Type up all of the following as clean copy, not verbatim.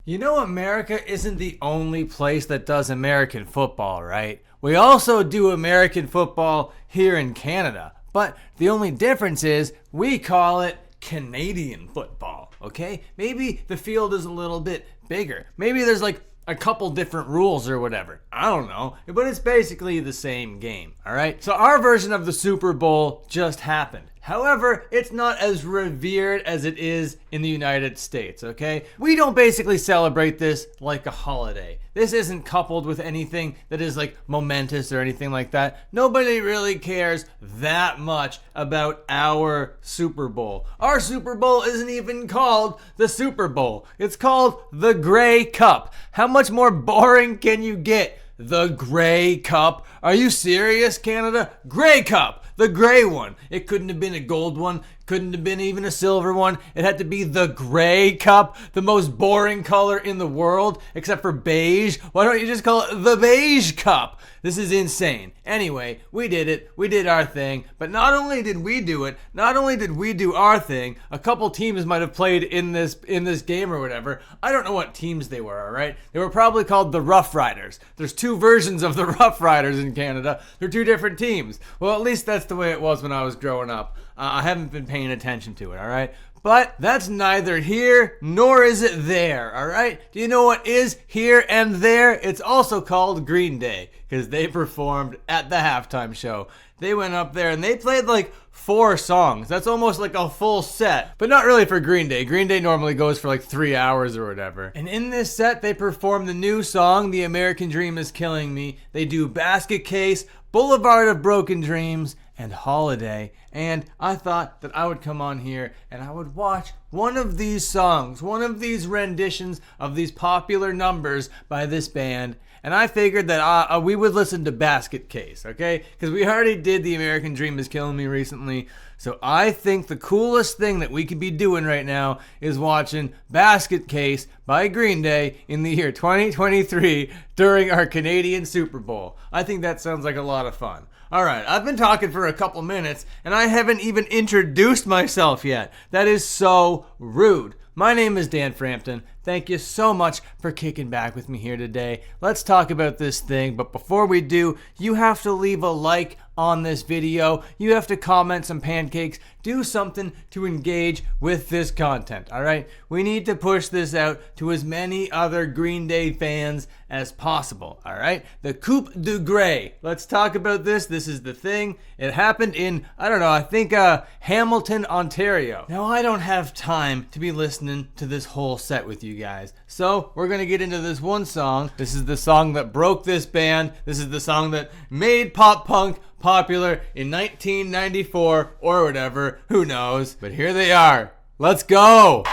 You know, America isn't the only place that does American football, right? We also do American football here in Canada, but the only difference is we call it Canadian football, okay? Maybe the field is a little bit bigger. Maybe there's like a couple different rules or whatever. I don't know, but it's basically the same game, all right? So our version of the Super Bowl just happened. However, it's not as revered as it is in the United States, okay? We don't basically celebrate this like a holiday. This isn't coupled with anything that is like momentous or anything like that. Nobody really cares that much about our Super Bowl. Our Super Bowl isn't even called the Super Bowl. It's called the Grey Cup. How much more boring can you get? The Grey Cup? Are you serious, Canada? Grey Cup! The gray one. It couldn't have been a gold one. Couldn't have been even a silver one. It had to be the Grey Cup, the most boring color in the world, except for beige. Why don't you just call it the Beige Cup? This is insane. Anyway, we did it. We did our thing. But not only did we do it, not only did we do our thing, a couple teams might have played in this game or whatever. I don't know what teams they were, all right? They were probably called the Rough Riders. There's two versions of the Rough Riders in Canada. They're two different teams. Well, at least that's the way it was when I was growing up. I haven't been paying attention to it, all right? But that's neither here nor is it there, all right? Do you know what is here and there? It's also called Green Day, because they performed at the halftime show. They went up there and they played like 4 songs. That's almost like a full set, but not really for Green Day. Green Day normally goes for like 3 hours or whatever. And in this set, they perform the new song, The American Dream Is Killing Me. They do Basket Case, Boulevard of Broken Dreams, and Holiday. And I thought that I would come on here and I would watch one of these songs, one of these renditions of these popular numbers by this band. And I figured that we would listen to Basket Case, okay? Because we already did The American Dream Is Killing Me recently. So I think the coolest thing that we could be doing right now is watching Basket Case by Green Day in the year 2023 during our Canadian Super Bowl. I think that sounds like a lot of fun. All right, I've been talking for a couple minutes and I haven't even introduced myself yet. That is so rude. My name is Dan Frampton. Thank you so much for kicking back with me here today. Let's talk about this thing, but before we do, you have to leave a like on this video. You have to comment some pancakes. Do something to engage with this content, all right? We need to push this out to as many other Green Day fans as possible, all right? The Coupe de Grey. Let's talk about this. This is the thing. It happened in, I don't know, I think Hamilton, Ontario. Now, I don't have time to be listening to this whole set with you guys. So we're going to get into this one song. This is the song that broke this band. This is the song that made pop punk popular in 1994 or whatever. Who knows? But here they are. Let's go.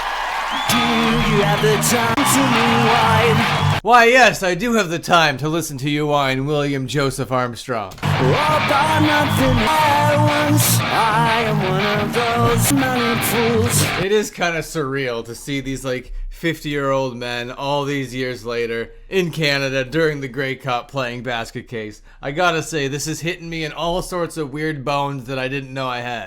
Do you have the time to rewind? Why, yes, I do have the time to listen to you whine, William Joseph Armstrong. All about nothing at once. I am one of those many fools. It is kind of surreal to see these like 50-year-old men all these years later in Canada during the Grey Cup playing Basket Case. I gotta say, this is hitting me in all sorts of weird bones that I didn't know I had.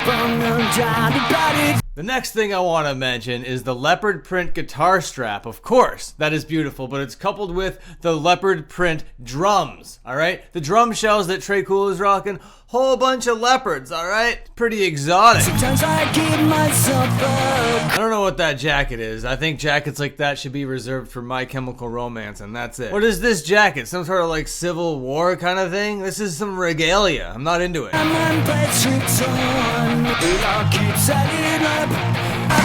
The next thing I want to mention is the leopard print guitar strap. Of course, that is beautiful, but it's coupled with the leopard print drums, all right? The drum shells that Trey Cool is rocking, whole bunch of leopards, all right? Pretty exotic. Sometimes I give myself up. I don't know what that jacket is. I think jackets like that should be reserved for My Chemical Romance, and that's it. What is this jacket? Some sort of like Civil War kind of thing? This is some regalia. I'm not into it.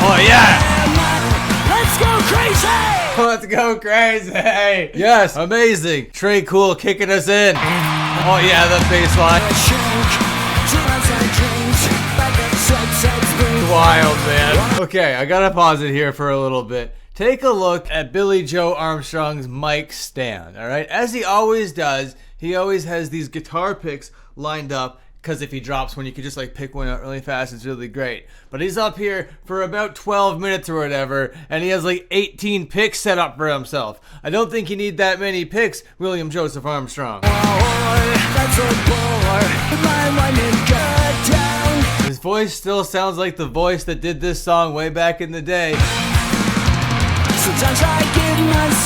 Oh yeah! Let's go crazy! Let's go crazy! Yes, amazing. Trey Cool kicking us in. Oh yeah, the bass line. It's wild, man. Okay, I gotta pause it here for a little bit. Take a look at Billy Joe Armstrong's mic stand, all right? As he always does, he always has these guitar picks lined up, because if he drops one, you can just like pick one out really fast. It's really great. But he's up here for about 12 minutes or whatever, and he has like 18 picks set up for himself. I don't think you need that many picks, William Joseph Armstrong. His voice still sounds like the voice that did this song way back in the day. Sometimes I give myself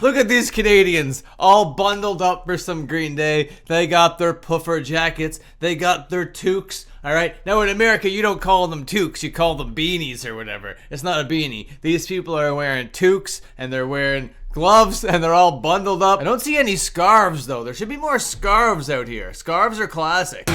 Look at these Canadians, all bundled up for some Green Day. They got their puffer jackets. They got their toques. All right. Now in America, you don't call them toques. You call them beanies or whatever. It's not a beanie. These people are wearing toques and they're wearing gloves and they're all bundled up. I don't see any scarves though. There should be more scarves out here. Scarves are classic.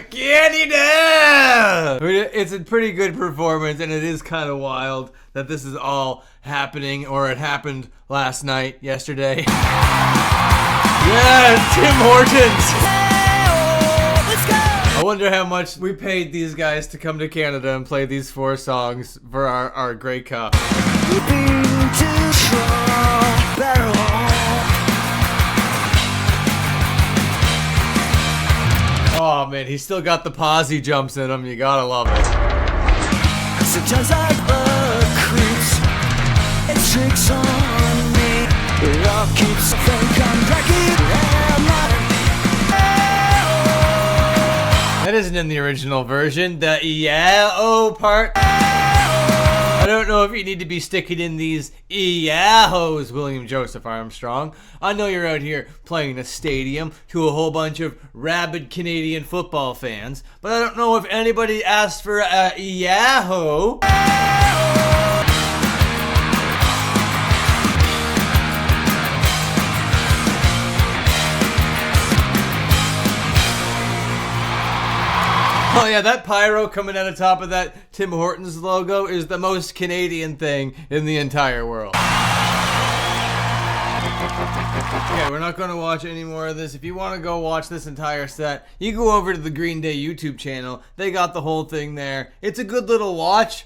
Canada! It's a pretty good performance, and it is kind of wild that this is all happening, or it happened last night, yesterday. Yeah, Tim Hortons! I wonder how much we paid these guys to come to Canada and play these 4 songs for our Grey Cup. Oh man, he's still got the posse jumps in him. You gotta love it. Sometimes I creeps, it tricks on me. It all keeps That isn't in the original version. The yeah-oh part. I don't know if you need to be sticking in these yahos, William Joseph Armstrong. I know you're out here playing a stadium to a whole bunch of rabid Canadian football fans, but I don't know if anybody asked for a yahoo. Oh yeah, that pyro coming out of top of that Tim Hortons logo is the most Canadian thing in the entire world. Okay, we're not going to watch any more of this. If you want to go watch this entire set, you go over to the Green Day YouTube channel. They got the whole thing there. It's a good little watch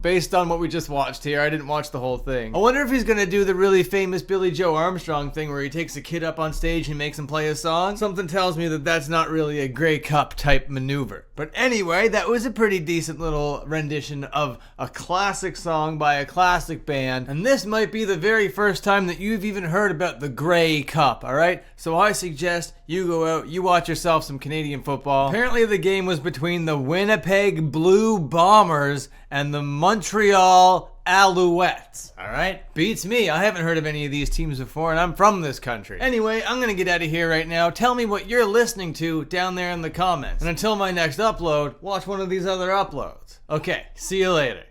based on what we just watched here. I didn't watch the whole thing. I wonder if he's going to do the really famous Billy Joe Armstrong thing where he takes a kid up on stage and makes him play a song. Something tells me that that's not really a Grey Cup type maneuver. But anyway, that was a pretty decent little rendition of a classic song by a classic band. And this might be the very first time that you've even heard about the Grey Cup, alright? So I suggest you go out, you watch yourself some Canadian football. Apparently the game was between the Winnipeg Blue Bombers and the Montreal Alouettes, alright? Beats me. I haven't heard of any of these teams before, and I'm from this country. Anyway, I'm gonna get out of here right now. Tell me what you're listening to down there in the comments. And until my next upload, watch one of these other uploads. Okay, see you later.